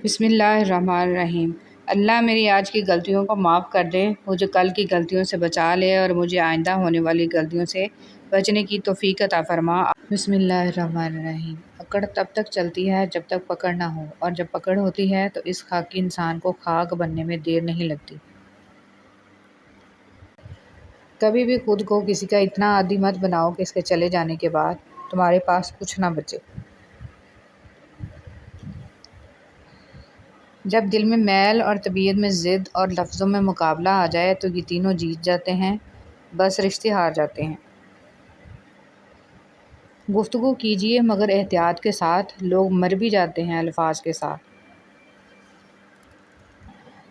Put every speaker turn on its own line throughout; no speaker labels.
بسم اللہ الرحمن الرحیم۔ اللہ میری آج کی غلطیوں کو معاف کر دے، مجھے کل کی غلطیوں سے بچا لے اور مجھے آئندہ ہونے والی غلطیوں سے بچنے کی توفیق عطا فرما۔ بسم اللہ الرحمن الرحیم۔ اکڑ تب تک چلتی ہے جب تک پکڑ نہ ہو، اور جب پکڑ ہوتی ہے تو اس خاکی انسان کو خاک بننے میں دیر نہیں لگتی۔ کبھی بھی خود کو کسی کا اتنا عادی مت بناؤ کہ اس کے چلے جانے کے بعد تمہارے پاس کچھ نہ بچے۔ جب دل میں میل اور طبیعت میں ضد اور لفظوں میں مقابلہ آ جائے تو یہ تینوں جیت جاتے ہیں، بس رشتے ہار جاتے ہیں۔ گفتگو کیجیے مگر احتیاط کے ساتھ، لوگ مر بھی جاتے ہیں الفاظ کے ساتھ۔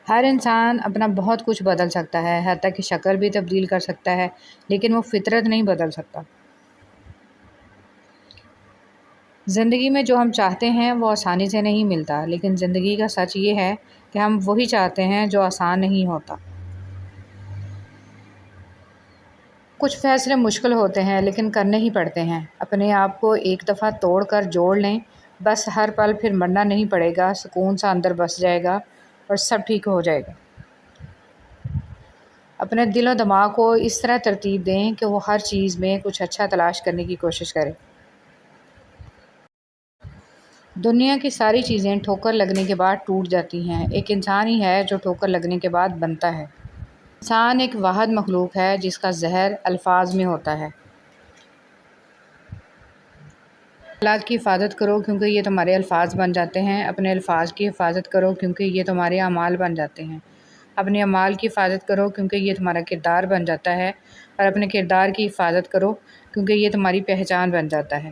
ہر انسان اپنا بہت کچھ بدل سکتا ہے، حتیٰ کہ شکل بھی تبدیل کر سکتا ہے، لیکن وہ فطرت نہیں بدل سکتا۔ زندگی میں جو ہم چاہتے ہیں وہ آسانی سے نہیں ملتا، لیکن زندگی کا سچ یہ ہے کہ ہم وہی چاہتے ہیں جو آسان نہیں ہوتا۔ کچھ فیصلے مشکل ہوتے ہیں لیکن کرنے ہی پڑتے ہیں۔ اپنے آپ کو ایک دفعہ توڑ کر جوڑ لیں، بس ہر پل پھر مرنا نہیں پڑے گا، سکون سا اندر بس جائے گا اور سب ٹھیک ہو جائے گا۔ اپنے دل و دماغ کو اس طرح ترتیب دیں کہ وہ ہر چیز میں کچھ اچھا تلاش کرنے کی کوشش کرے۔ دنیا کی ساری چیزیں ٹھوکر لگنے کے بعد ٹوٹ جاتی ہیں، ایک انسان ہی ہے جو ٹھوکر لگنے کے بعد بنتا ہے۔ انسان ایک واحد مخلوق ہے جس کا زہر الفاظ میں ہوتا ہے۔ خیالات کی حفاظت کرو کیونکہ یہ تمہارے الفاظ بن جاتے ہیں، اپنے الفاظ کی حفاظت کرو کیونکہ یہ تمہارے اعمال بن جاتے ہیں، اپنے اعمال کی حفاظت کرو کیونکہ یہ تمہارا کردار بن جاتا ہے، اور اپنے کردار کی حفاظت کرو کیونکہ یہ تمہاری پہچان بن جاتا ہے۔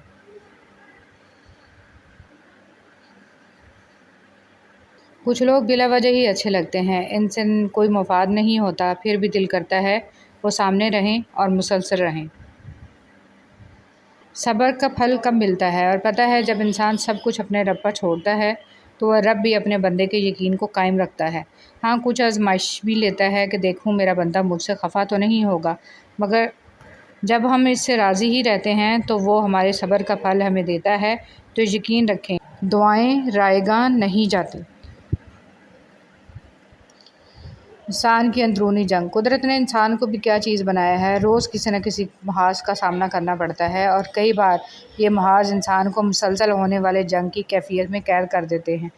کچھ لوگ بلا وجہ ہی اچھے لگتے ہیں، ان سے کوئی مفاد نہیں ہوتا، پھر بھی دل کرتا ہے وہ سامنے رہیں اور مسلسل رہیں۔ صبر کا پھل کب ملتا ہے؟ اور پتہ ہے جب انسان سب کچھ اپنے رب پر چھوڑتا ہے تو وہ رب بھی اپنے بندے کے یقین کو قائم رکھتا ہے۔ ہاں، کچھ آزمائش بھی لیتا ہے کہ دیکھوں میرا بندہ مجھ سے خفا تو نہیں ہوگا، مگر جب ہم اس سے راضی ہی رہتے ہیں تو وہ ہمارے صبر کا پھل ہمیں دیتا ہے۔ تو یقین رکھیں، دعائیں رائیگاں نہیں جاتی۔ انسان کی اندرونی جنگ۔ قدرت نے انسان کو بھی کیا چیز بنایا ہے، روز کسی نہ کسی محاذ کا سامنا کرنا پڑتا ہے، اور کئی بار یہ محاذ انسان کو مسلسل ہونے والے جنگ کی کیفیت میں قید کر دیتے ہیں۔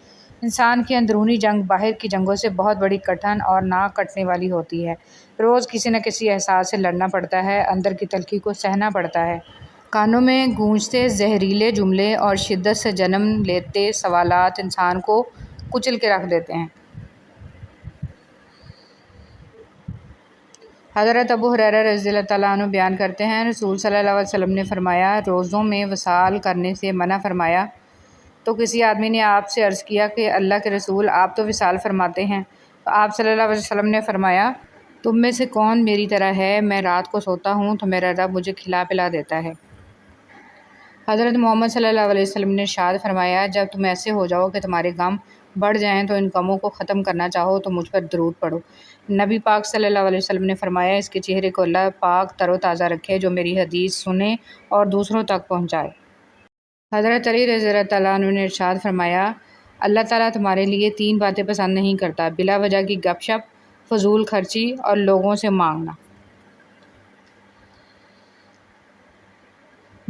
انسان کی اندرونی جنگ باہر کی جنگوں سے بہت بڑی، کٹھن اور نہ کٹنے والی ہوتی ہے۔ روز کسی نہ کسی احساس سے لڑنا پڑتا ہے، اندر کی تلخی کو سہنا پڑتا ہے۔ کانوں میں گونجتے زہریلے جملے اور شدت سے جنم لیتے سوالات انسان کو کچل کے رکھ دیتے ہیں۔ حضرت ابو ہریرہ رضی اللہ تعالیٰ عنہ بیان کرتے ہیں، رسول صلی اللہ علیہ وسلم نے فرمایا، روزوں میں وصال کرنے سے منع فرمایا۔ تو کسی آدمی نے آپ سے عرض کیا کہ اللہ کے رسول، آپ تو وصال فرماتے ہیں۔ تو آپ صلی اللہ علیہ وسلم نے فرمایا، تم میں سے کون میری طرح ہے، میں رات کو سوتا ہوں تو میرا رب مجھے کھلا پلا دیتا ہے۔ حضرت محمد صلی اللہ علیہ وسلم نے ارشاد فرمایا، جب تم ایسے ہو جاؤ کہ تمہارے غم بڑھ جائیں تو ان غموں کو ختم کرنا چاہو تو مجھ پر درود پڑھو۔ نبی پاک صلی اللہ علیہ وسلم نے فرمایا، اس کے چہرے کو اللہ پاک تر و تازہ رکھے جو میری حدیث سنے اور دوسروں تک پہنچائے۔ حضرت علی رضی اللہ تعالیٰ عنہ نے ارشاد فرمایا، اللہ تعالیٰ تمہارے لیے 3 باتیں پسند نہیں کرتا، بلا وجہ کی گپ شپ، فضول خرچی اور لوگوں سے مانگنا۔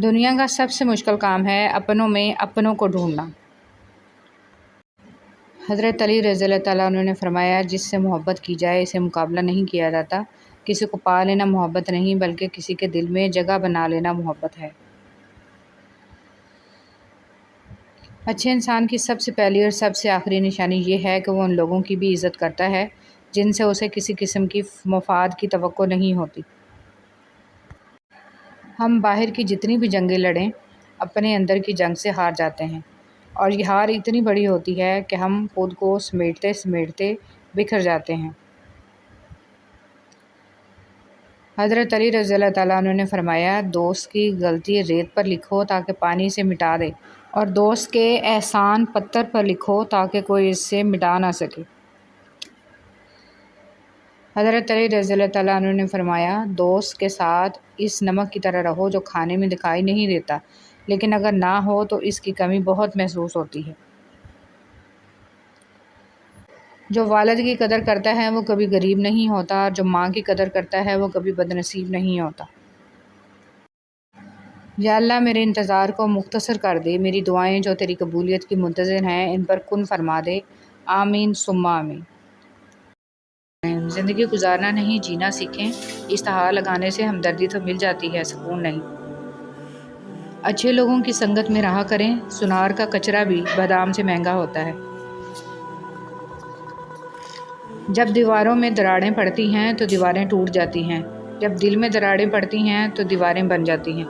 دنیا کا سب سے مشکل کام ہے اپنوں میں اپنوں کو ڈھونڈنا۔ حضرت علی رضی اللہ تعالیٰ عنہ نے فرمایا، جس سے محبت کی جائے اسے مقابلہ نہیں کیا جاتا، کسی کو پا لینا محبت نہیں بلکہ کسی کے دل میں جگہ بنا لینا محبت ہے۔ اچھے انسان کی سب سے پہلی اور سب سے آخری نشانی یہ ہے کہ وہ ان لوگوں کی بھی عزت کرتا ہے جن سے اسے کسی قسم کی مفاد کی توقع نہیں ہوتی۔ ہم باہر کی جتنی بھی جنگیں لڑیں، اپنے اندر کی جنگ سے ہار جاتے ہیں، اور یہ ہار اتنی بڑی ہوتی ہے کہ ہم خود کو سمیٹتے سمیٹتے بکھر جاتے ہیں۔ حضرت علی رضی اللہ تعالیٰ عنہ نے فرمایا، دوست کی غلطی ریت پر لکھو تاکہ پانی سے مٹا دے، اور دوست کے احسان پتھر پر لکھو تاکہ کوئی اس سے مٹا نہ سکے۔ حضرت علی رضی اللہ تعالیٰ عنہ نے فرمایا، دوست کے ساتھ اس نمک کی طرح رہو جو کھانے میں دکھائی نہیں دیتا، لیکن اگر نہ ہو تو اس کی کمی بہت محسوس ہوتی ہے۔ جو والد کی قدر کرتا ہے وہ کبھی غریب نہیں ہوتا، اور جو ماں کی قدر کرتا ہے وہ کبھی بدنصیب نہیں ہوتا۔ یا اللہ میرے انتظار کو مختصر کر دے، میری دعائیں جو تیری قبولیت کی منتظر ہیں ان پر کن فرما دے، آمین ثم آمین۔ زندگی گزارنا نہیں جینا سیکھیں، اشتہار لگانے سے ہمدردی تو مل جاتی ہے، سکون نہیں۔ اچھے لوگوں کی سنگت میں رہا کریں، سنار کا کچرا بھی بادام سے مہنگا ہوتا ہے۔ جب دیواروں میں دراڑیں پڑتی ہیں تو دیواریں ٹوٹ جاتی ہیں، جب دل میں دراڑیں پڑتی ہیں تو دیواریں بن جاتی ہیں۔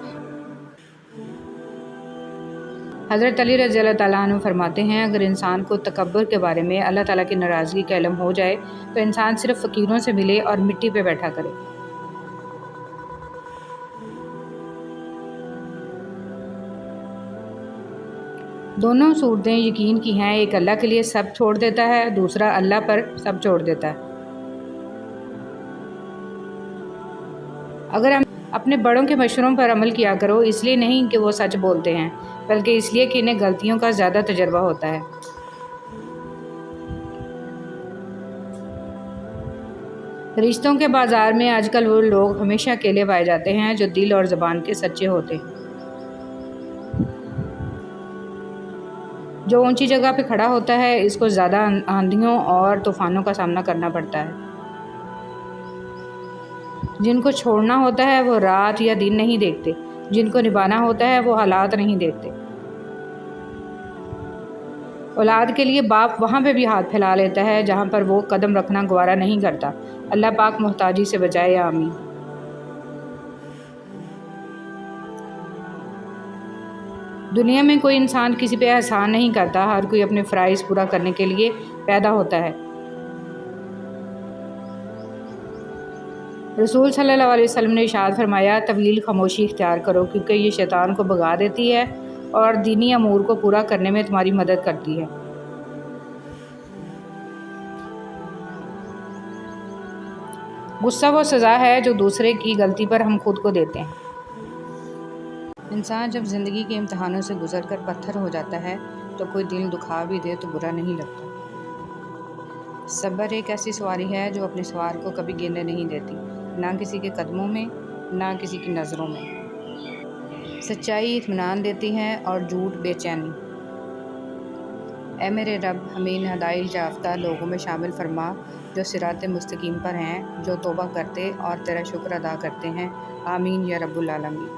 حضرت علی رضی اللہ تعالیٰ عنہ فرماتے ہیں اگر انسان کو تکبر کے بارے میں اللہ تعالیٰ کی ناراضگی کا علم ہو جائے تو انسان صرف فقیروں سے ملے اور مٹی پہ بیٹھا کرے۔ دونوں صورتیں یقین کی ہیں، ایک اللہ کے لیے سب چھوڑ دیتا ہے، دوسرا اللہ پر سب چھوڑ دیتا ہے۔ اگر ہم اپنے بڑوں کے مشوروں پر عمل کیا کرو، اس لیے نہیں کہ وہ سچ بولتے ہیں بلکہ اس لیے کہ انہیں غلطیوں کا زیادہ تجربہ ہوتا ہے۔ رشتوں کے بازار میں آج کل وہ لوگ ہمیشہ اکیلے پائے جاتے ہیں جو دل اور زبان کے سچے ہوتے ہیں۔ جو اونچی جگہ پہ کھڑا ہوتا ہے اس کو زیادہ آندھیوں اور طوفانوں کا سامنا کرنا پڑتا ہے۔ جن کو چھوڑنا ہوتا ہے وہ رات یا دن نہیں دیکھتے، جن کو نبھانا ہوتا ہے وہ حالات نہیں دیکھتے۔ اولاد کے لیے باپ وہاں پہ بھی ہاتھ پھیلا لیتا ہے جہاں پر وہ قدم رکھنا گوارا نہیں کرتا۔ اللہ پاک محتاجی سے بچائے، آمین۔ دنیا میں کوئی انسان کسی پہ احسان نہیں کرتا، ہر کوئی اپنے فرائض پورا کرنے کے لیے پیدا ہوتا ہے۔ رسول صلی اللہ علیہ وسلم نے ارشاد فرمایا طویل خاموشی اختیار کرو کیونکہ یہ شیطان کو بھگا دیتی ہے اور دینی امور کو پورا کرنے میں تمہاری مدد کرتی ہے۔ غصہ وہ سزا ہے جو دوسرے کی غلطی پر ہم خود کو دیتے ہیں۔ انسان جب زندگی کے امتحانوں سے گزر کر پتھر ہو جاتا ہے تو کوئی دل دکھا بھی دے تو برا نہیں لگتا۔ صبر ایک ایسی سواری ہے جو اپنے سوار کو کبھی گرنے نہیں دیتی، نہ کسی کے قدموں میں نہ کسی کی نظروں میں۔ سچائی اطمینان دیتی ہے اور جھوٹ بے چینی۔ اے میرے رب ہمیں ان ہدایت یافتہ لوگوں میں شامل فرما جو صراط مستقیم پر ہیں، جو توبہ کرتے اور تیرا شکر ادا کرتے ہیں، آمین یا رب العالمین۔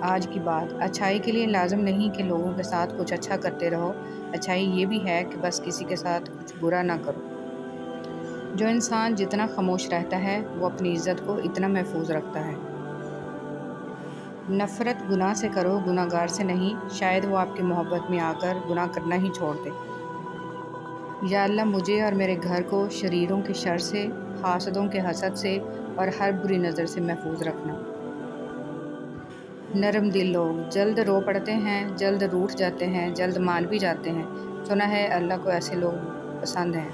آج کی بات، اچھائی کے لیے لازم نہیں کہ لوگوں کے ساتھ کچھ اچھا کرتے رہو، اچھائی یہ بھی ہے کہ بس کسی کے ساتھ کچھ برا نہ کرو۔ جو انسان جتنا خاموش رہتا ہے وہ اپنی عزت کو اتنا محفوظ رکھتا ہے۔ نفرت گناہ سے کرو، گناہ گار سے نہیں، شاید وہ آپ کی محبت میں آ کر گناہ کرنا ہی چھوڑ دے۔ یا اللہ مجھے اور میرے گھر کو شریروں کے شر سے، حاسدوں کے حسد سے اور ہر بری نظر سے محفوظ رکھنا۔ نرم دل لوگ جلد رو پڑتے ہیں، جلد روٹھ جاتے ہیں، جلد مان بھی جاتے ہیں۔ سنا ہے اللہ کو ایسے لوگ پسند ہیں۔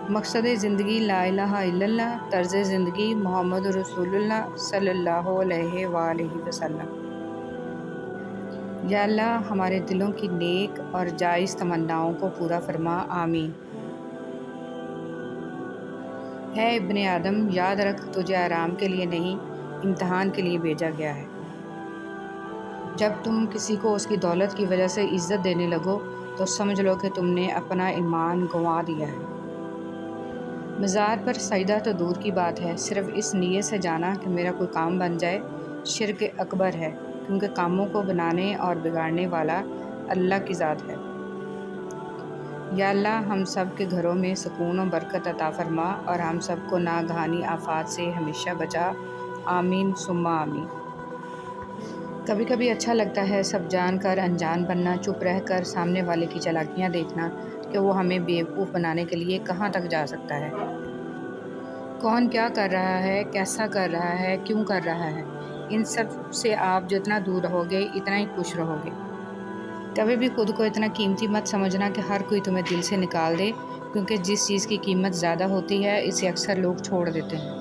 مقصد زندگی لا الہ الا اللہ، طرز زندگی محمد رسول اللہ صلی اللہ علیہ وآلہ وسلم۔ یا اللہ ہمارے دلوں کی نیک اور جائز تمناؤں کو پورا فرما، آمین۔ ہے ابن آدم یاد رکھ تجھے آرام کے لیے نہیں امتحان کے لیے بھیجا گیا ہے۔ جب تم کسی کو اس کی دولت کی وجہ سے عزت دینے لگو تو سمجھ لو کہ تم نے اپنا ایمان گنوا دیا ہے۔ مزار پر سجدہ تو دور کی بات ہے، صرف اس نیت سے جانا کہ میرا کوئی کام بن جائے شرک اکبر ہے، کیونکہ کاموں کو بنانے اور بگاڑنے والا اللہ کی ذات ہے۔ یا اللہ ہم سب کے گھروں میں سکون و برکت عطا فرما اور ہم سب کو ناگہانی آفات سے ہمیشہ بچا، آمین ثم آمین۔ کبھی کبھی اچھا لگتا ہے سب جان کر انجان بننا، چپ رہ کر سامنے والے کی چالاکیاں دیکھنا کہ وہ ہمیں بیوقوف بنانے کے لیے کہاں تک جا سکتا ہے۔ کون کیا کر رہا ہے، کیسا کر رہا ہے، کیوں کر رہا ہے، ان سب سے آپ جتنا دور رہو گے اتنا ہی خوش رہو گے۔ کبھی بھی خود کو اتنا قیمتی مت سمجھنا کہ ہر کوئی تمہیں دل سے نکال دے، کیونکہ جس چیز کی قیمت زیادہ ہوتی ہے اسے اکثر لوگ چھوڑ دیتے ہیں۔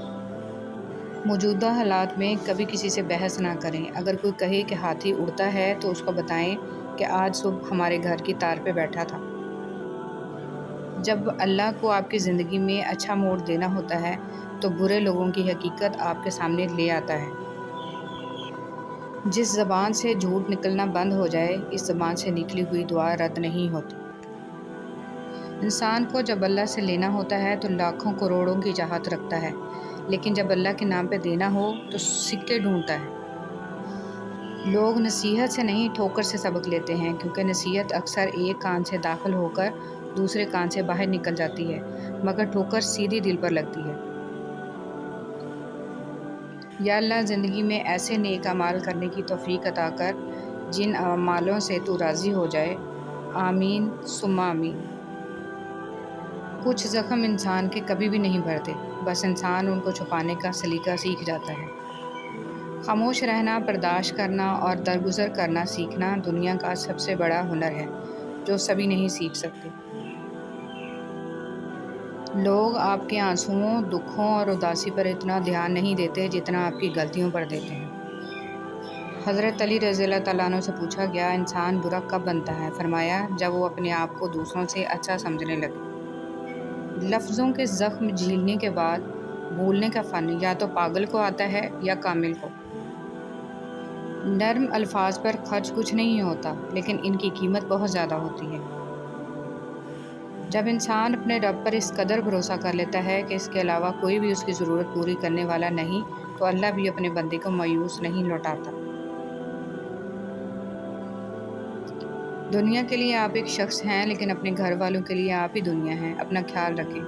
موجودہ حالات میں کبھی کسی سے بحث نہ کریں۔ اگر کوئی کہے کہ ہاتھی اڑتا ہے تو اس کو بتائیں کہ آج صبح ہمارے گھر کی تار پہ بیٹھا تھا۔ جب اللہ کو آپ کی زندگی میں اچھا موڑ دینا ہوتا ہے تو برے لوگوں کی حقیقت آپ کے سامنے لے آتا ہے۔ جس زبان سے جھوٹ نکلنا بند ہو جائے، اس زبان سے نکلی ہوئی دعا رد نہیں ہوتی۔ انسان کو جب اللہ سے لینا ہوتا ہے تو لاکھوں کروڑوں کی چاہت رکھتا ہے، لیکن جب اللہ کے نام پہ دینا ہو تو سکے ڈھونڈتا ہے۔ لوگ نصیحت سے نہیں ٹھوکر سے سبق لیتے ہیں، کیونکہ نصیحت اکثر ایک کان سے داخل ہو کر دوسرے کان سے باہر نکل جاتی ہے، مگر ٹھوکر سیدھی دل پر لگتی ہے۔ یا اللہ، زندگی میں ایسے نیک اعمال کرنے کی توفیق عطا کر جن اعمالوں سے تو راضی ہو جائے۔ آمین ثم آمین۔ کچھ زخم انسان کے کبھی بھی نہیں بھرتے، بس انسان ان کو چھپانے کا سلیقہ سیکھ جاتا ہے۔ خاموش رہنا، برداشت کرنا اور درگزر کرنا سیکھنا دنیا کا سب سے بڑا ہنر ہے، جو سبھی نہیں سیکھ سکتے۔ لوگ آپ کے آنسوؤں، دکھوں اور اداسی پر اتنا دھیان نہیں دیتے جتنا آپ کی غلطیوں پر دیتے ہیں۔ حضرت علی رضی اللہ تعالیٰ عنہ سے پوچھا گیا، انسان برا کب بنتا ہے؟ فرمایا، جب وہ اپنے آپ کو دوسروں سے اچھا سمجھنے لگے۔ لفظوں کے زخم جھیلنے کے بعد بولنے کا فن یا تو پاگل کو آتا ہے یا کامل کو۔ نرم الفاظ پر خرچ کچھ نہیں ہوتا، لیکن ان کی قیمت بہت زیادہ ہوتی ہے۔ جب انسان اپنے رب پر اس قدر بھروسہ کر لیتا ہے کہ اس کے علاوہ کوئی بھی اس کی ضرورت پوری کرنے والا نہیں، تو اللہ بھی اپنے بندے کو مایوس نہیں لوٹاتا۔ دنیا کے لیے آپ ایک شخص ہیں، لیکن اپنے گھر والوں کے لیے آپ ہی دنیا ہیں۔ اپنا خیال رکھیں۔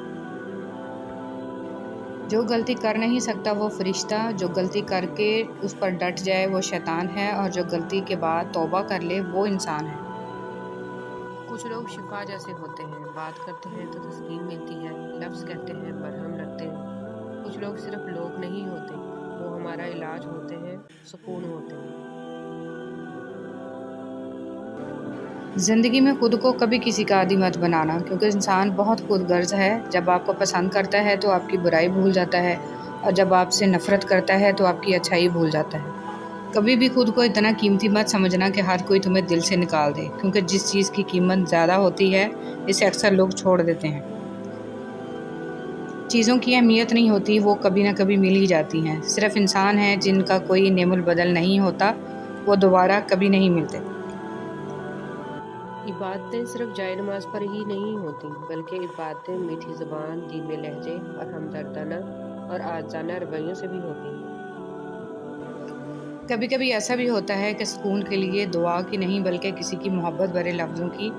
جو غلطی کر نہیں سکتا وہ فرشتہ، جو غلطی کر کے اس پر ڈٹ جائے وہ شیطان ہے، اور جو غلطی کے بعد توبہ کر لے وہ انسان ہے۔ کچھ لوگ شفا جیسے ہوتے ہیں، بات کرتے ہیں تو تسکین ملتی ہے، لفظ کہتے ہیں مرہم لگتے ہیں۔ کچھ لوگ صرف لوگ نہیں ہوتے، وہ ہمارا علاج ہوتے ہیں، سکون ہوتے ہیں۔ زندگی میں خود کو کبھی کسی کا عادی مت بنانا، کیونکہ انسان بہت خود غرض ہے۔ جب آپ کو پسند کرتا ہے تو آپ کی برائی بھول جاتا ہے، اور جب آپ سے نفرت کرتا ہے تو آپ کی اچھائی بھول جاتا ہے۔ کبھی بھی خود کو اتنا قیمتی مت سمجھنا کہ ہر کوئی تمہیں دل سے نکال دے، کیونکہ جس چیز کی قیمت زیادہ ہوتی ہے اسے اکثر لوگ چھوڑ دیتے ہیں۔ چیزوں کی اہمیت نہیں ہوتی، وہ کبھی نہ کبھی مل ہی جاتی ہیں۔ صرف انسان ہیں جن کا کوئی نعم البدل نہیں ہوتا، وہ دوبارہ کبھی نہیں ملتے۔ عبادتیں صرف جائے نماز پر ہی نہیں ہوتی، بلکہ عبادتیں میٹھی زبان، دھیمے لہجے اور ہمدردانہ اور عاجزانہ رویوں سے بھی ہوتی ہیں۔ کبھی کبھی ایسا بھی ہوتا ہے کہ سکون کے لیے دعا کی نہیں بلکہ کسی کی محبت بھرے لفظوں کی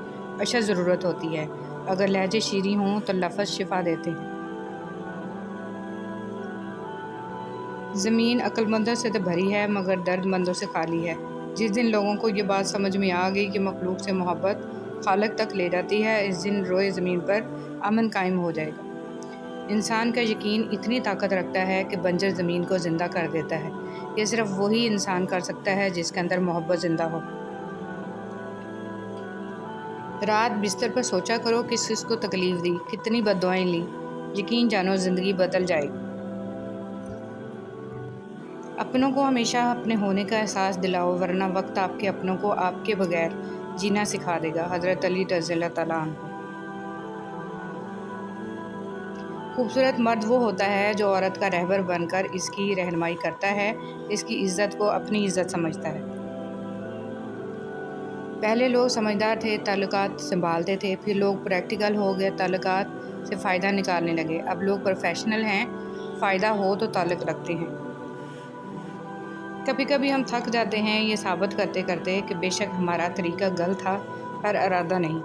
اشد ضرورت ہوتی ہے۔ اگر لہجے شیریں ہوں تو لفظ شفا دیتے ہیں۔ زمین عقل مندوں سے تو بھری ہے، مگر درد مندوں سے خالی ہے۔ جس دن لوگوں کو یہ بات سمجھ میں آ گئی کہ مخلوق سے محبت خالق تک لے جاتی ہے، اس دن روئے زمین پر امن قائم ہو جائے گا۔ انسان کا یقین اتنی طاقت رکھتا ہے کہ بنجر زمین کو زندہ کر دیتا ہے۔ یہ صرف وہی انسان کر سکتا ہے جس کے اندر محبت زندہ ہو۔ رات بستر پر سوچا کرو کس کس کو تکلیف دی، کتنی بد دعائیں لیں، یقین جانو زندگی بدل جائے گی۔ اپنوں کو ہمیشہ اپنے ہونے کا احساس دلاؤ، ورنہ وقت آپ کے اپنوں کو آپ کے بغیر جینا سکھا دے گا۔ حضرت علی رضی اللہ تعالیٰ عنہ۔ خوبصورت مرد وہ ہوتا ہے جو عورت کا رہبر بن کر اس کی رہنمائی کرتا ہے، اس کی عزت کو اپنی عزت سمجھتا ہے۔ پہلے لوگ سمجھدار تھے، تعلقات سنبھالتے تھے، پھر لوگ پریکٹیکل ہو گئے، تعلقات سے فائدہ نکالنے لگے۔ اب لوگ پروفیشنل ہیں، فائدہ ہو تو تعلق رکھتے ہیں۔ کبھی کبھی ہم تھک جاتے ہیں یہ ثابت کرتے کرتے کہ بے شک ہمارا طریقہ غلط تھا، پر ارادہ نہیں۔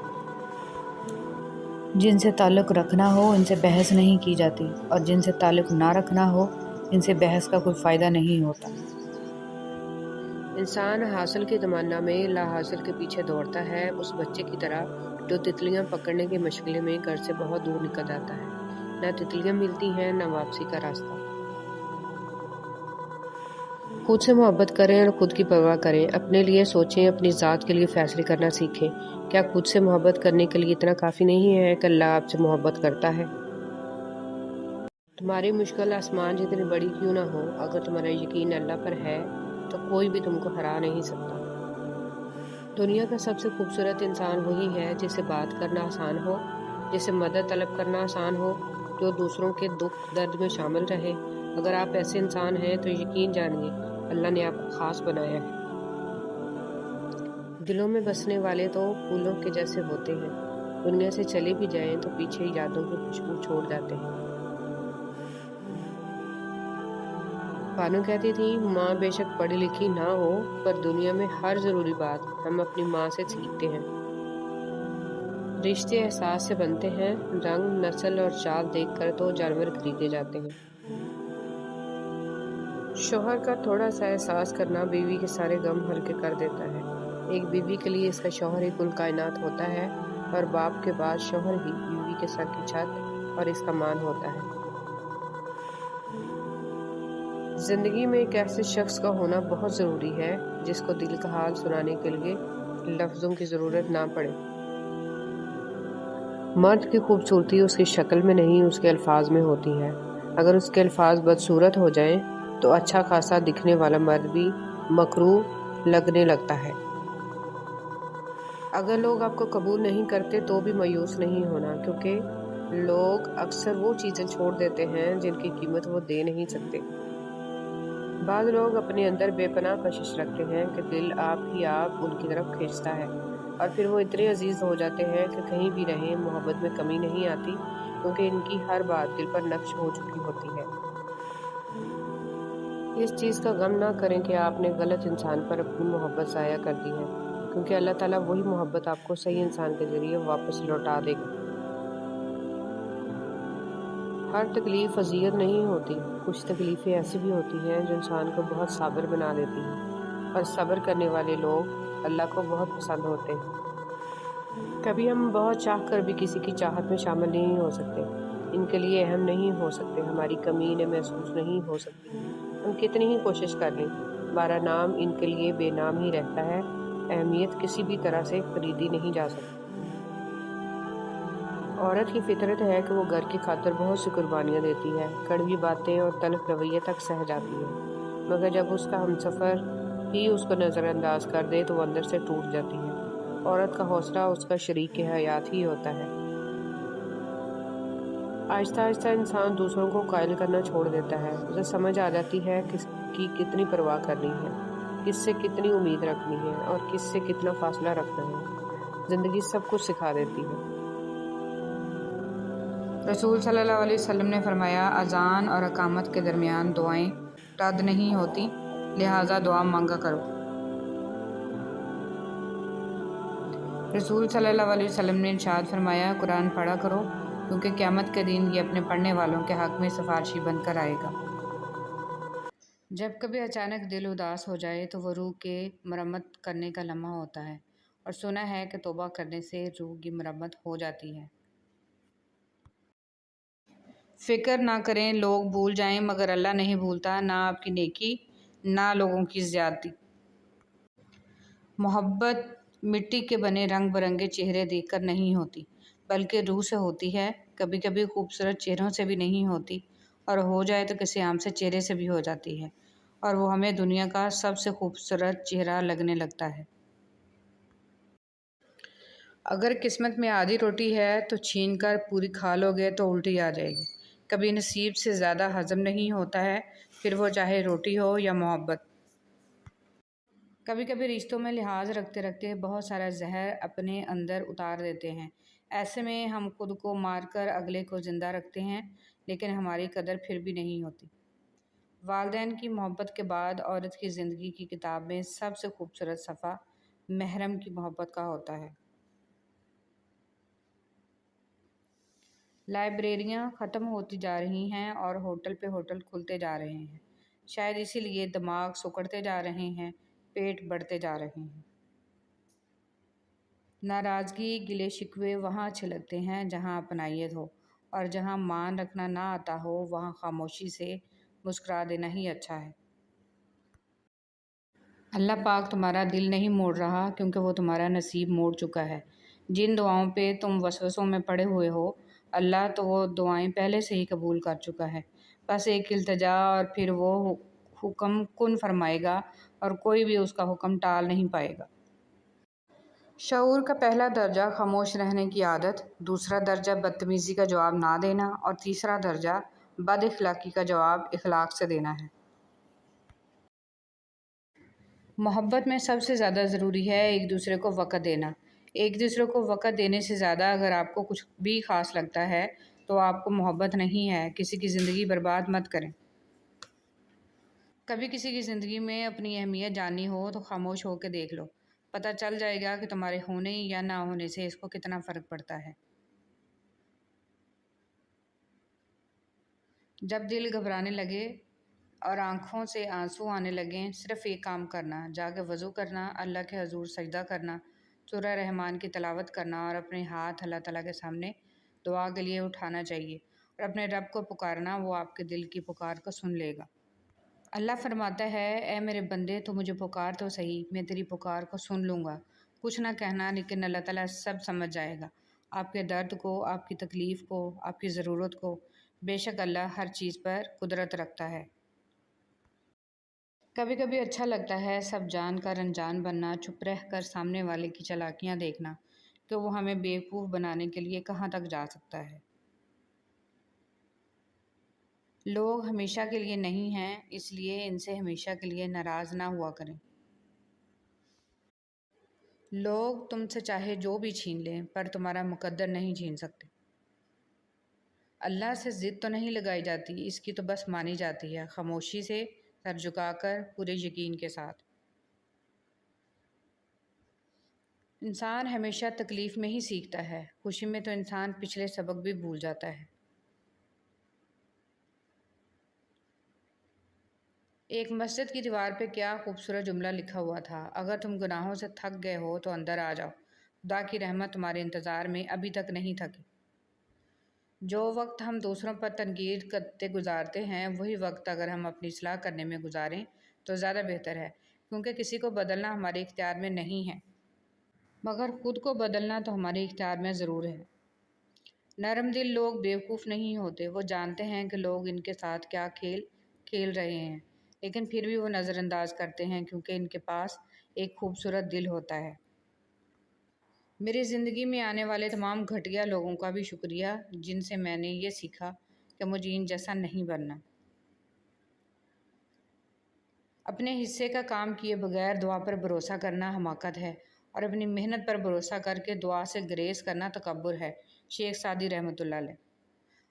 جن سے تعلق رکھنا ہو ان سے بحث نہیں کی جاتی، اور جن سے تعلق نہ رکھنا ہو ان سے بحث کا کوئی فائدہ نہیں ہوتا۔ انسان حاصل کی تمنا میں لا حاصل کے پیچھے دوڑتا ہے، اس بچے کی طرح جو تتلیاں پکڑنے کے مشغلے میں گھر سے بہت دور نکل جاتا ہے۔ نہ تتلیاں ملتی ہیں، نہ واپسی کا راستہ۔ خود سے محبت کریں اور خود کی پرواہ کریں، اپنے لیے سوچیں، اپنی ذات کے لیے فیصلے کرنا سیکھیں۔ کیا خود سے محبت کرنے کے لیے اتنا کافی نہیں ہے کہ اللہ آپ سے محبت کرتا ہے؟ تمہاری مشکل آسمان جتنی بڑی کیوں نہ ہو، اگر تمہارا یقین اللہ پر ہے تو کوئی بھی تم کو ہرا نہیں سکتا۔
دنیا کا سب سے خوبصورت انسان وہی ہے جسے بات کرنا آسان ہو، جسے مدد طلب کرنا آسان ہو، جو دوسروں کے دکھ درد میں شامل رہے۔ اگر آپ ایسے انسان ہیں تو یقین جانیے اللہ نے آپ کو خاص بنایا ہے۔ دلوں میں بسنے والے تو پھولوں کے جیسے ہوتے ہیں، دنیا سے چلے بھی جائیں تو پیچھے یادوں کی خوشبو چھوڑ جاتے ہیں۔ بانو کہتی تھی ماں بے شک پڑھی لکھی نہ ہو پر دنیا میں ہر ضروری بات ہم اپنی ماں سے سیکھتے ہیں۔ رشتے احساس سے بنتے ہیں، رنگ نسل اور چال دیکھ کر تو جانور خریدے جاتے ہیں۔ شوہر کا تھوڑا سا احساس کرنا بیوی کے سارے غم ہلکے کر دیتا ہے۔ ایک بیوی کے لیے اس کا شوہر ہی کل کائنات ہوتا ہے، اور باپ کے بعد شوہر ہی بیوی کے سر کی چھت اور اس کا مان ہوتا ہے۔ زندگی میں ایک ایسے شخص کا ہونا بہت ضروری ہے جس کو دل کا حال سنانے کے لیے لفظوں کی ضرورت نہ پڑے۔ مرد کی خوبصورتی اس کی شکل میں نہیں، اس کے الفاظ میں ہوتی ہے۔ اگر اس کے الفاظ بدصورت ہو جائیں تو اچھا خاصا دکھنے والا مرد بھی مکروہ لگنے لگتا ہے۔ اگر لوگ آپ کو قبول نہیں کرتے تو بھی مایوس نہیں ہونا، کیونکہ لوگ اکثر وہ چیزیں چھوڑ دیتے ہیں جن کی قیمت وہ دے نہیں سکتے۔ بعض لوگ اپنے اندر بے پناہ کشش رکھتے ہیں کہ دل آپ ہی آپ ان کی طرف کھینچتا ہے، اور پھر وہ اتنے عزیز ہو جاتے ہیں کہ کہیں بھی رہیں محبت میں کمی نہیں آتی، کیونکہ ان کی ہر بات دل پر نقش ہو چکی ہوتی ہے۔ اس چیز کا غم نہ کریں کہ آپ نے غلط انسان پر اپنی محبت ضائع کر دی ہے، کیونکہ اللہ تعالیٰ وہی محبت آپ کو صحیح انسان کے ذریعے واپس لوٹا دے گا۔ ہر تکلیف اذیت نہیں ہوتی، کچھ تکلیفیں ایسی بھی ہوتی ہیں جو انسان کو بہت صابر بنا دیتی ہیں، اور صبر کرنے والے لوگ اللہ کو بہت پسند ہوتے ہیں۔ کبھی ہم بہت چاہ کر بھی کسی کی چاہت میں شامل نہیں ہو سکتے، ان کے لیے اہم نہیں ہو سکتے، ہماری کمی انہیں محسوس نہیں ہو سکتی، ہم کتنی ہی کوشش کر لیں، ہمارا نام ان کے لیے بے نام ہی رہتا ہے۔ اہمیت کسی بھی طرح سے خریدی نہیں جا سکتی۔ عورت کی فطرت ہے کہ وہ گھر کی خاطر بہت سی قربانیاں دیتی ہے، کڑوی باتیں اور تلخ رویے تک سہ جاتی ہے، مگر جب اس کا ہمسفر ہی اس کو نظر انداز کر دے تو وہ اندر سے ٹوٹ جاتی ہے۔ عورت کا حوصلہ اس کا شریک حیات ہی ہوتا ہے۔ آہستہ آہستہ انسان دوسروں کو قائل کرنا چھوڑ دیتا ہے، اسے سمجھ آ جاتی ہے کس کی کتنی پرواہ کرنی ہے، کس سے کتنی امید رکھنی ہے اور کس سے کتنا فاصلہ رکھنا ہے۔ زندگی سب کچھ سکھا دیتی ہے۔
رسول صلی اللہ علیہ وسلم نے فرمایا اذان اور اقامت کے درمیان دعائیں رد نہیں ہوتی، لہٰذا دعا مانگا کرو۔ رسول صلی اللہ علیہ وسلم نے ارشاد فرمایا قرآن پڑھا کرو، کیونکہ قیامت کے دن یہ اپنے پڑھنے والوں کے حق میں سفارشی بن کر آئے گا۔ جب کبھی اچانک دل اداس ہو جائے تو وہ روح کے مرمت کرنے کا لمحہ ہوتا ہے، اور سنا ہے کہ توبہ کرنے سے روح کی مرمت ہو جاتی ہے۔ فکر نہ کریں لوگ بھول جائیں مگر اللہ نہیں بھولتا، نہ آپ کی نیکی نہ لوگوں کی زیادتی۔ محبت مٹی کے بنے رنگ برنگے چہرے دیکھ کر نہیں ہوتی، بلکہ روح سے ہوتی ہے۔ کبھی کبھی خوبصورت چہروں سے بھی نہیں ہوتی، اور ہو جائے تو کسی عام سے چہرے سے بھی ہو جاتی ہے، اور وہ ہمیں دنیا کا سب سے خوبصورت چہرہ لگنے لگتا ہے۔ اگر قسمت میں آدھی روٹی ہے تو چھین کر پوری کھا لو گے تو الٹی آ جائے گی۔ کبھی نصیب سے زیادہ ہضم نہیں ہوتا ہے، پھر وہ چاہے روٹی ہو یا محبت۔ کبھی کبھی رشتوں میں لحاظ رکھتے رکھتے بہت سارا زہر اپنے اندر اتار دیتے ہیں، ایسے میں ہم خود کو مار کر اگلے کو زندہ رکھتے ہیں، لیکن ہماری قدر پھر بھی نہیں ہوتی۔ والدین کی محبت کے بعد عورت کی زندگی کی کتاب میں سب سے خوبصورت صفحہ محرم کی محبت کا ہوتا ہے۔ لائبریریاں ختم ہوتی جا رہی ہیں اور ہوٹل پہ ہوٹل کھلتے جا رہے ہیں، شاید اسی لیے دماغ سکڑتے جا رہے ہیں، پیٹ بڑھتے جا رہے ہیں۔ ناراضگی گلے شکوے وہاں چھلکتے ہیں جہاں اپنائیت ہو، اور جہاں مان رکھنا نہ آتا ہو وہاں خاموشی سے مسکرا دینا ہی اچھا ہے۔ اللہ پاک تمہارا دل نہیں موڑ رہا، کیونکہ وہ تمہارا نصیب موڑ چکا ہے۔ جن دعاؤں پہ تم وسوسوں میں پڑے ہوئے ہو، اللہ تو وہ دعائیں پہلے سے ہی قبول کر چکا ہے، بس ایک التجا اور پھر وہ حکم کن فرمائے گا، اور کوئی بھی اس کا حکم ٹال نہیں پائے گا۔ شعور کا پہلا درجہ خاموش رہنے کی عادت، دوسرا درجہ بدتمیزی کا جواب نہ دینا اور تیسرا درجہ بد اخلاقی کا جواب اخلاق سے دینا ہے۔ محبت میں سب سے زیادہ ضروری ہے ایک دوسرے کو وقت دینا۔ ایک دوسرے کو وقت دینے سے زیادہ اگر آپ کو کچھ بھی خاص لگتا ہے تو آپ کو محبت نہیں ہے۔ کسی کی زندگی برباد مت کریں۔ کبھی کسی کی زندگی میں اپنی اہمیت جاننی ہو تو خاموش ہو کے دیکھ لو، پتہ چل جائے گا کہ تمہارے ہونے یا نہ ہونے سے اس کو کتنا فرق پڑتا ہے۔ جب دل گھبرانے لگے اور آنکھوں سے آنسو آنے لگیں، صرف ایک کام کرنا، جا کے وضو کرنا، اللہ کے حضور سجدہ کرنا، سورہ رحمان کی تلاوت کرنا اور اپنے ہاتھ اللہ تعالیٰ کے سامنے دعا کے لیے اٹھانا چاہیے اور اپنے رب کو پکارنا، وہ آپ کے دل کی پکار کو سن لے گا۔ اللہ فرماتا ہے، اے میرے بندے تو مجھے پکار تو صحیح، میں تیری پکار کو سن لوں گا۔ کچھ نہ کہنا لیکن اللہ تعالیٰ سب سمجھ جائے گا، آپ کے درد کو، آپ کی تکلیف کو، آپ کی ضرورت کو۔ بے شک اللہ ہر چیز پر قدرت رکھتا ہے۔ کبھی کبھی اچھا لگتا ہے سب جان کر انجان بننا، چپ رہ کر سامنے والے کی چالاکیاں دیکھنا کہ وہ ہمیں بیوقوف بنانے کے لیے کہاں تک جا سکتا ہے۔ لوگ ہمیشہ کے لیے نہیں ہیں، اس لیے ان سے ہمیشہ کے لیے ناراض نہ ہوا کریں۔ لوگ تم سے چاہے جو بھی چھین لیں پر تمہارا مقدر نہیں چھین سکتے۔ اللہ سے ضد تو نہیں لگائی جاتی، اس کی تو بس مانی جاتی ہے، خاموشی سے، سر جھکا کر، پورے یقین کے ساتھ۔ انسان ہمیشہ تکلیف میں ہی سیکھتا ہے، خوشی میں تو انسان پچھلے سبق بھی بھول جاتا ہے۔ ایک مسجد کی دیوار پہ کیا خوبصورت جملہ لکھا ہوا تھا، اگر تم گناہوں سے تھک گئے ہو تو اندر آ جاؤ، خدا کی رحمت تمہارے انتظار میں ابھی تک نہیں تھکی۔ جو وقت ہم دوسروں پر تنقید کرتے گزارتے ہیں وہی وقت اگر ہم اپنی اصلاح کرنے میں گزاریں تو زیادہ بہتر ہے، کیونکہ کسی کو بدلنا ہمارے اختیار میں نہیں ہے، مگر خود کو بدلنا تو ہمارے اختیار میں ضرور ہے۔ نرم دل لوگ بیوقوف نہیں ہوتے، وہ جانتے ہیں کہ لوگ ان کے ساتھ کیا کھیل کھیل رہے ہیں، لیکن پھر بھی وہ نظر انداز کرتے ہیں کیونکہ ان کے پاس ایک خوبصورت دل ہوتا ہے۔ میری زندگی میں آنے والے تمام گھٹیا لوگوں کا بھی شکریہ جن سے میں نے یہ سیکھا کہ مجھے ان جیسا نہیں بننا۔ اپنے حصے کا کام کیے بغیر دعا پر بھروسہ کرنا حماقت ہے اور اپنی محنت پر بھروسہ کر کے دعا سے گریز کرنا تکبر ہے۔ شیخ سعدی رحمۃ اللہ علیہ۔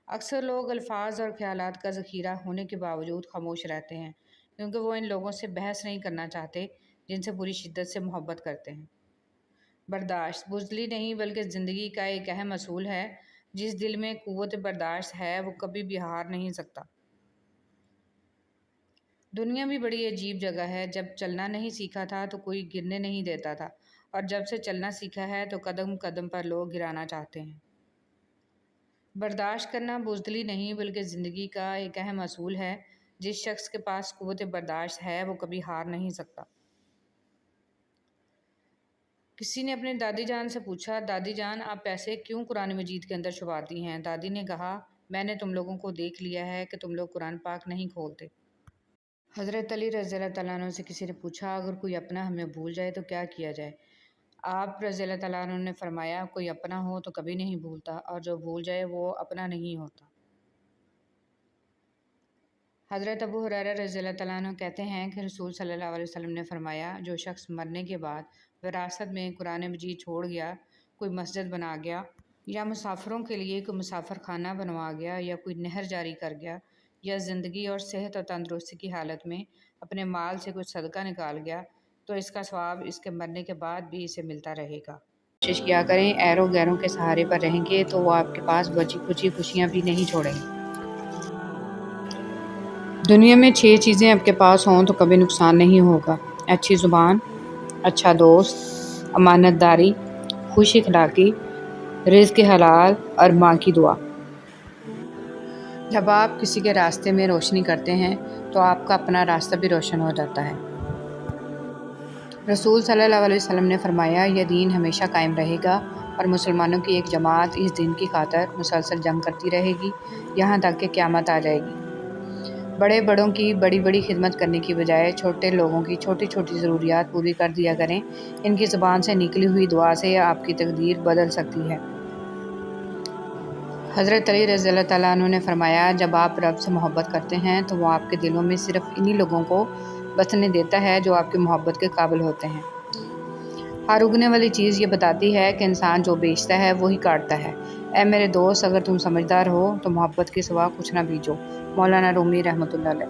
اکثر لوگ الفاظ اور خیالات کا ذخیرہ ہونے کے باوجود خاموش رہتے ہیں کیونکہ وہ ان لوگوں سے بحث نہیں کرنا چاہتے جن سے پوری شدت سے محبت کرتے ہیں۔ برداشت بزدلی نہیں بلکہ زندگی کا ایک اہم اصول ہے، جس دل میں قوت برداشت ہے وہ کبھی بھی ہار نہیں سکتا۔ دنیا بھی بڑی عجیب جگہ ہے، جب چلنا نہیں سیکھا تھا تو کوئی گرنے نہیں دیتا تھا، اور جب سے چلنا سیکھا ہے تو قدم قدم پر لوگ گرانا چاہتے ہیں۔ برداشت کرنا بزدلی نہیں بلکہ زندگی کا ایک اہم اصول ہے، جس شخص کے پاس قوت برداشت ہے وہ کبھی ہار نہیں سکتا۔ کسی نے اپنے دادی جان سے پوچھا، دادی جان آپ پیسے کیوں قرآن مجید کے اندر چھپاتی ہیں؟ دادی نے کہا، میں نے تم لوگوں کو دیکھ لیا ہے کہ تم لوگ قرآن پاک نہیں کھولتے۔ حضرت علی رضی اللہ تعالیٰ عنہ سے کسی نے پوچھا، اگر کوئی اپنا ہمیں بھول جائے تو کیا کیا جائے؟ آپ رضی اللہ تعالیٰ عنہ نے فرمایا، کوئی اپنا ہو تو کبھی نہیں بھولتا، اور جو بھول جائے وہ اپنا نہیں ہوتا۔ حضرت ابو ہریرہ رضی اللہ تعالیٰ عنہ کہتے ہیں کہ رسول صلی اللہ علیہ وسلم نے فرمایا، جو شخص مرنے کے بعد وراثت میں قرآن مجید چھوڑ گیا، کوئی مسجد بنا گیا، یا مسافروں کے لیے کوئی مسافر خانہ بنوا گیا، یا کوئی نہر جاری کر گیا، یا زندگی اور صحت اور تندرستی کی حالت میں اپنے مال سے کچھ صدقہ نکال گیا، تو اس کا ثواب اس کے مرنے کے بعد بھی اسے ملتا رہے گا۔ کوشش کیا کریں، ایروں غیروں کے سہارے پر رہیں گے تو وہ آپ کے پاس بچی کچی خوشیاں بھی نہیں چھوڑیں گے۔ دنیا میں 6 چیزیں آپ کے پاس ہوں تو کبھی نقصان نہیں ہوگا: اچھی زبان، اچھا دوست، امانت داری، خوش اخلاقی، رزق حلال اور ماں کی دعا۔ جب آپ کسی کے راستے میں روشنی کرتے ہیں تو آپ کا اپنا راستہ بھی روشن ہو جاتا ہے۔ رسول صلی اللہ علیہ وسلم نے فرمایا، یہ دین ہمیشہ قائم رہے گا اور مسلمانوں کی ایک جماعت اس دین کی خاطر مسلسل جنگ کرتی رہے گی یہاں تک کہ قیامت آ جائے گی۔ بڑے بڑوں کی بڑی بڑی خدمت کرنے کی بجائے چھوٹے لوگوں کی چھوٹی چھوٹی ضروریات پوری کر دیا کریں۔ ان کی زبان سے نکلی ہوئی دعا سے آپ کی تقدیر بدل سکتی ہے۔ حضرت علی رضی اللہ تعالیٰ عنہ نے فرمایا، جب آپ رب سے محبت کرتے ہیں تو وہ آپ کے دلوں میں صرف انہی لوگوں کو بسنے دیتا ہے جو آپ کی محبت کے قابل ہوتے ہیں۔ ہر اگنے والی چیز یہ بتاتی ہے کہ انسان جو بیچتا ہے وہی کاٹتا ہے۔ اے میرے دوست، اگر تم سمجھدار ہو تو محبت کے سوا کچھ نہ بیچو۔ مولانا رومی رحمۃ اللہ علیہ۔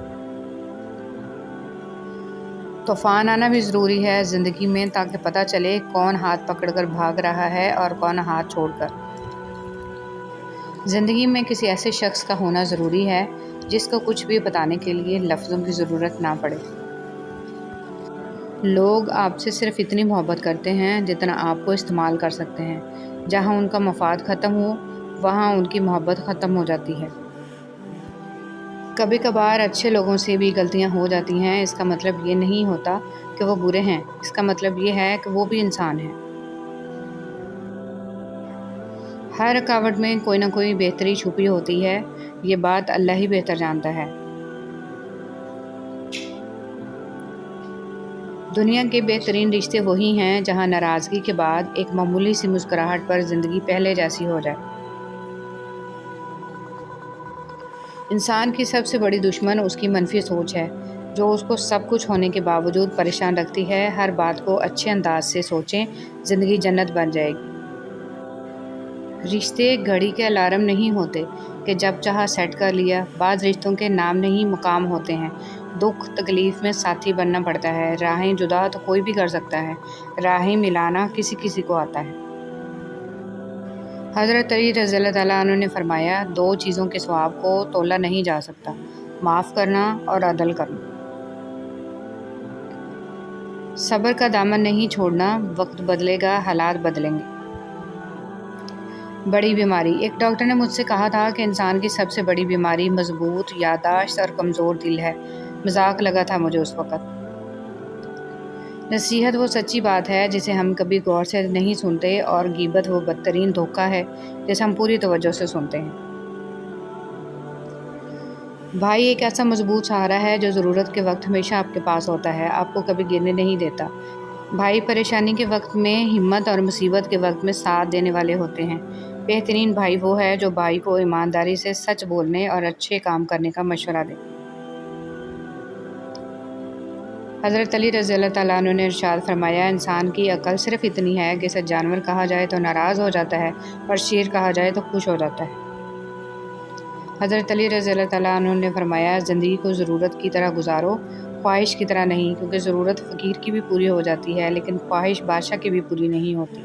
طوفان آنا بھی ضروری ہے زندگی میں، تاکہ پتہ چلے کون ہاتھ پکڑ کر بھاگ رہا ہے اور کون ہاتھ چھوڑ کر۔ زندگی میں کسی ایسے شخص کا ہونا ضروری ہے جس کو کچھ بھی بتانے کے لیے لفظوں کی ضرورت نہ پڑے۔ لوگ آپ سے صرف اتنی محبت کرتے ہیں جتنا آپ کو استعمال کر سکتے ہیں۔ جہاں ان کا مفاد ختم ہو، وہاں ان کی محبت ختم ہو جاتی ہے۔ کبھی کبھار اچھے لوگوں سے بھی غلطیاں ہو جاتی ہیں۔ اس کا مطلب یہ نہیں ہوتا کہ وہ برے ہیں، اس کا مطلب یہ ہے کہ وہ بھی انسان ہیں۔ ہر رکاوٹ میں کوئی نہ کوئی بہتری چھپی ہوتی ہے، یہ بات اللہ ہی بہتر جانتا ہے۔ دنیا کے بہترین رشتے وہی ہیں جہاں ناراضگی کے بعد ایک معمولی سی مسکراہٹ پر زندگی پہلے جیسی ہو جائے۔ انسان کی سب سے بڑی دشمن اس کی منفی سوچ ہے، جو اس کو سب کچھ ہونے کے باوجود پریشان رکھتی ہے۔ ہر بات کو اچھے انداز سے سوچیں، زندگی جنت بن جائے گی۔ رشتے گھڑی کے الارم نہیں ہوتے کہ جب چاہا سیٹ کر لیا۔ بعض رشتوں کے نام نہیں مقام ہوتے ہیں۔ دکھ تکلیف میں ساتھی بننا پڑتا ہے۔ راہیں جدا تو کوئی بھی کر سکتا ہے، راہیں ملانا کسی کسی کو آتا ہے۔ حضرت علی رضی اللہ تعالیٰ عنہ نے فرمایا، دو چیزوں کے ثواب کو تولا نہیں جا سکتا، معاف کرنا اور عدل کرنا۔ صبر کا دامن نہیں چھوڑنا، وقت بدلے گا، حالات بدلیں گے۔ بڑی بیماری۔ ایک ڈاکٹر نے مجھ سے کہا تھا کہ انسان کی سب سے بڑی بیماری مضبوط یادداشت اور کمزور دل ہے۔ مذاق لگا تھا مجھے اس وقت۔ نصیحت وہ سچی بات ہے جسے ہم کبھی غور سے نہیں سنتے، اور غیبت وہ بدترین دھوکہ ہے جسے ہم پوری توجہ سے سنتے ہیں۔ بھائی ایک ایسا مضبوط سہارا ہے جو ضرورت کے وقت ہمیشہ آپ کے پاس ہوتا ہے، آپ کو کبھی گرنے نہیں دیتا۔ بھائی پریشانی کے وقت میں ہمت اور مصیبت کے وقت میں ساتھ دینے والے ہوتے ہیں۔ بہترین بھائی وہ ہے جو بھائی کو ایمانداری سے سچ بولنے اور اچھے کام کرنے کا مشورہ دے۔ حضرت علی رضی اللہ تعالیٰ عنہ نے ارشاد فرمایا، انسان کی عقل صرف اتنی ہے کہ اسے جانور کہا جائے تو ناراض ہو جاتا ہے اور شیر کہا جائے تو خوش ہو جاتا ہے۔ حضرت علی رضی اللہ تعالیٰ عنہ نے فرمایا، زندگی کو ضرورت کی طرح گزارو، خواہش کی طرح نہیں، کیونکہ ضرورت فقیر کی بھی پوری ہو جاتی ہے لیکن خواہش بادشاہ کی بھی پوری نہیں ہوتی۔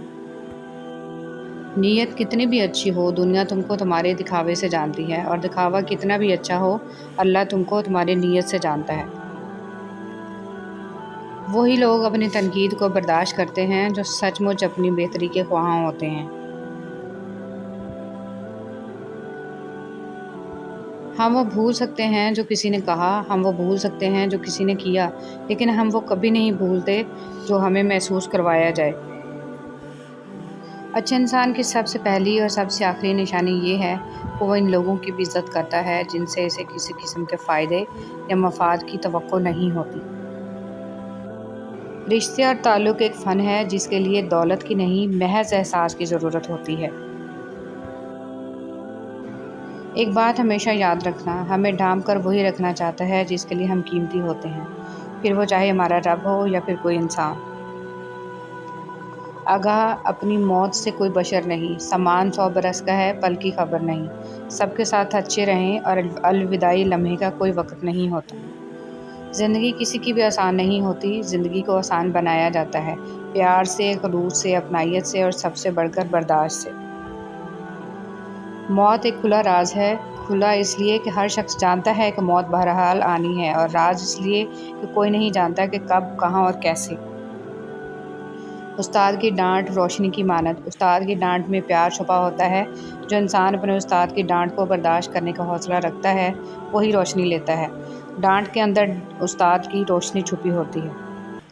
نیت کتنی بھی اچھی ہو، دنیا تم کو تمہارے دکھاوے سے جانتی ہے، اور دکھاوا کتنا بھی اچھا ہو، اللہ تم کو تمہاری نیت سے جانتا ہے۔ وہی لوگ اپنی تنقید کو برداشت کرتے ہیں جو سچ مچ اپنی بہتری کے خواہاں ہوتے ہیں۔ ہم وہ بھول سکتے ہیں جو کسی نے کہا، ہم وہ بھول سکتے ہیں جو کسی نے کیا، لیکن ہم وہ کبھی نہیں بھولتے جو ہمیں محسوس کروایا جائے۔ اچھے انسان کی سب سے پہلی اور سب سے آخری نشانی یہ ہے کہ وہ ان لوگوں کی بھی عزت کرتا ہے جن سے اسے کسی قسم کے فائدے یا مفاد کی توقع نہیں ہوتی۔ رشتے اور تعلق ایک فن ہے جس کے لیے دولت کی نہیں، محض احساس کی ضرورت ہوتی ہے۔ ایک بات ہمیشہ یاد رکھنا، ہمیں ڈھانپ کر وہی رکھنا چاہتا ہے جس کے لیے ہم قیمتی ہوتے ہیں، پھر وہ چاہے ہمارا رب ہو یا پھر کوئی انسان۔ آگاہ اپنی موت سے کوئی بشر نہیں، سامان 100 برس کا ہے، پل کی خبر نہیں۔ سب کے ساتھ اچھے رہیں، اور الوداعی لمحے کا کوئی وقت نہیں ہوتا۔ زندگی کسی کی بھی آسان نہیں ہوتی، زندگی کو آسان بنایا جاتا ہے پیار سے، خلوص سے، اپنائیت سے، اور سب سے بڑھ کر برداشت سے۔ موت ایک کھلا راز ہے، کھلا اس لیے کہ ہر شخص جانتا ہے کہ موت بہرحال آنی ہے، اور راز اس لیے کہ کوئی نہیں جانتا کہ کب، کہاں اور کیسے۔ استاد کی ڈانٹ روشنی کی مانند، استاد کی ڈانٹ میں پیار چھپا ہوتا ہے۔ جو انسان اپنے استاد کی ڈانٹ کو برداشت کرنے کا حوصلہ رکھتا ہے وہی روشنی لیتا ہے۔ ڈانٹ کے اندر استاد کی روشنی چھپی ہوتی ہے۔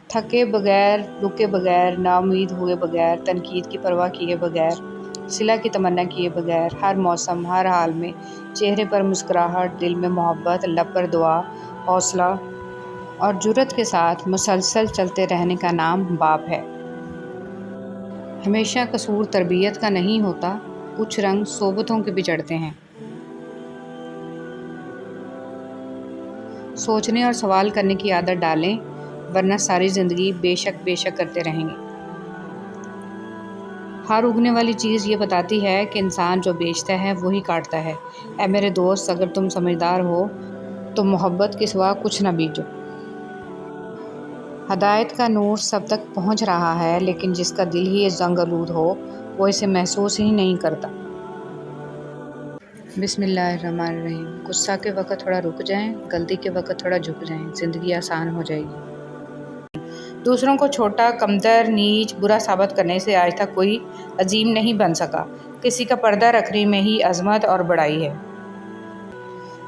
تھکے بغیر، رکے بغیر، نا امید ہوئے بغیر، تنقید کی پرواہ کیے بغیر، صلہ کی تمنا کیے بغیر ہر موسم ہر حال میں چہرے پر مسکراہٹ، دل میں محبت، لب پر دعا، حوصلہ اور جرأت کے ساتھ مسلسل چلتے رہنے کا نام باپ ہے۔ ہمیشہ قصور تربیت کا نہیں ہوتا، کچھ رنگ صحبتوں کے بھی چڑھتے ہیں۔ سوچنے اور سوال کرنے کی عادت ڈالیں، ورنہ ساری زندگی بے شک کرتے رہیں گے۔ ہر اگنے والی چیز یہ بتاتی ہے کہ انسان جو بیچتا ہے وہی کاٹتا ہے۔ اے میرے دوست، اگر تم سمجھدار ہو تو محبت کے سوا کچھ نہ بیچو۔ ہدایت کا نور سب تک پہنچ رہا ہے، لیکن جس کا دل ہی زنگ آلود ہو وہ اسے محسوس ہی نہیں کرتا۔ بسم اللہ الرحمن الرحیم۔ غصہ کے وقت تھوڑا رک جائیں، غلطی کے وقت تھوڑا جھک جائیں، زندگی آسان ہو جائے گی۔ دوسروں کو چھوٹا، کمتر، نیچ، برا ثابت کرنے سے آج تک کوئی عظیم نہیں بن سکا۔ کسی کا پردہ رکھنے میں ہی عظمت اور بڑائی ہے۔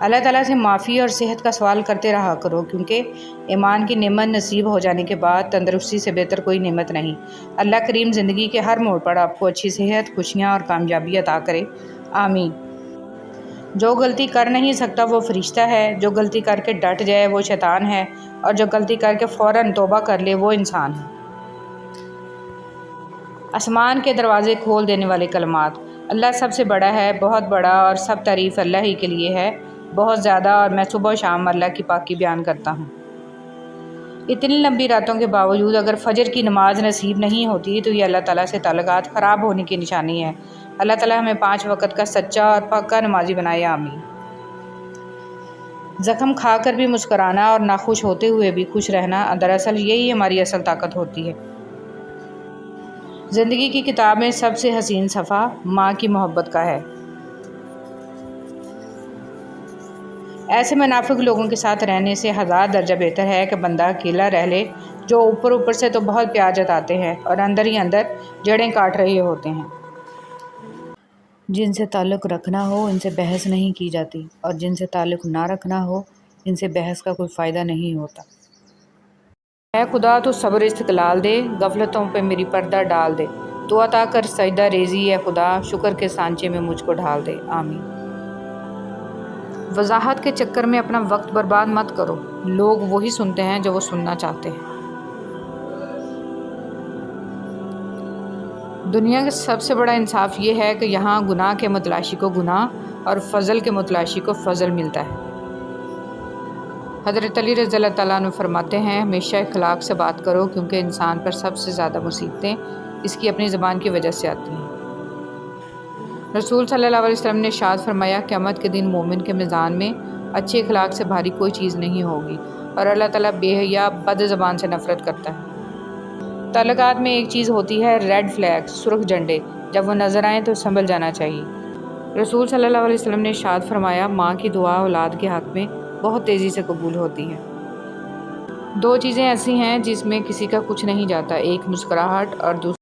اللہ تعالیٰ سے معافی اور صحت کا سوال کرتے رہا کرو، کیونکہ ایمان کی نعمت نصیب ہو جانے کے بعد تندرستی سے بہتر کوئی نعمت نہیں۔ اللہ کریم زندگی کے ہر موڑ پر آپ کو اچھی صحت، خوشیاں اور کامیابی عطا کرے، آمین۔ جو غلطی کر نہیں سکتا وہ فرشتہ ہے، جو غلطی کر کے ڈٹ جائے وہ شیطان ہے، اور جو غلطی کر کے فوراً توبہ کر لے وہ انسان ہے۔ آسمان کے دروازے کھول دینے والے کلمات۔ اللہ سب سے بڑا ہے، بہت بڑا، اور سب تعریف اللہ ہی کے لیے ہے، بہت زیادہ، اور میں صبح و شام اللہ کی پاکی بیان کرتا ہوں۔ اتنی لمبی راتوں کے باوجود اگر فجر کی نماز نصیب نہیں ہوتی تو یہ اللہ تعالیٰ سے تعلقات خراب ہونے کی نشانی ہے۔ اللہ تعالیٰ ہمیں 5 وقت کا سچا اور پکا نمازی بنائے، آمین۔ زخم کھا کر بھی مسکرانا اور ناخوش ہوتے ہوئے بھی خوش رہنا، دراصل یہی ہماری اصل طاقت ہوتی ہے۔ زندگی کی کتاب میں سب سے حسین صفحہ ماں کی محبت کا ہے۔ ایسے منافق لوگوں کے ساتھ رہنے سے 1000 درجہ بہتر ہے کہ بندہ اکیلا رہ لے، جو اوپر سے تو بہت پیار جتاتے ہیں اور اندر ہی اندر جڑیں کاٹ رہے ہوتے ہیں۔ جن سے تعلق رکھنا ہو ان سے بحث نہیں کی جاتی، اور جن سے تعلق نہ رکھنا ہو ان سے بحث کا کوئی فائدہ نہیں ہوتا۔ اے خدا تو صبر استقلال دے، غفلتوں پہ میری پردہ ڈال دے، تو عطا کر سجدہ ریزی اے خدا، شکر کے سانچے میں مجھ کو ڈھال دے، آمین۔ وضاحت کے چکر میں اپنا وقت برباد مت کرو، لوگ وہی سنتے ہیں جو وہ سننا چاہتے ہیں۔ دنیا کا سب سے بڑا انصاف یہ ہے کہ یہاں گناہ کے متلاشی کو گناہ اور فضل کے متلاشی کو فضل ملتا ہے۔ حضرت علی رضی اللہ تعالیٰ عنہ فرماتے ہیں، ہمیشہ اخلاق سے بات کرو، کیونکہ انسان پر سب سے زیادہ مصیبتیں اس کی اپنی زبان کی وجہ سے آتی ہیں۔ رسول صلی اللہ علیہ وسلم نے ارشاد فرمایا، قیامت کے دن مومن کے میزان میں اچھے اخلاق سے بھاری کوئی چیز نہیں ہوگی، اور اللہ تعالیٰ بے حیا بد زبان سے نفرت کرتا ہے۔ تعلقات میں ایک چیز ہوتی ہے ریڈ فلیگ، سرخ جھنڈے، جب وہ نظر آئیں تو سنبھل جانا چاہیے۔ رسول صلی اللہ علیہ وسلم نے ارشاد فرمایا، ماں کی دعا اولاد کے حق میں بہت تیزی سے قبول ہوتی ہے۔ 2 چیزیں ایسی ہیں جس میں کسی کا کچھ نہیں جاتا، ایک مسکراہٹ اور دوسری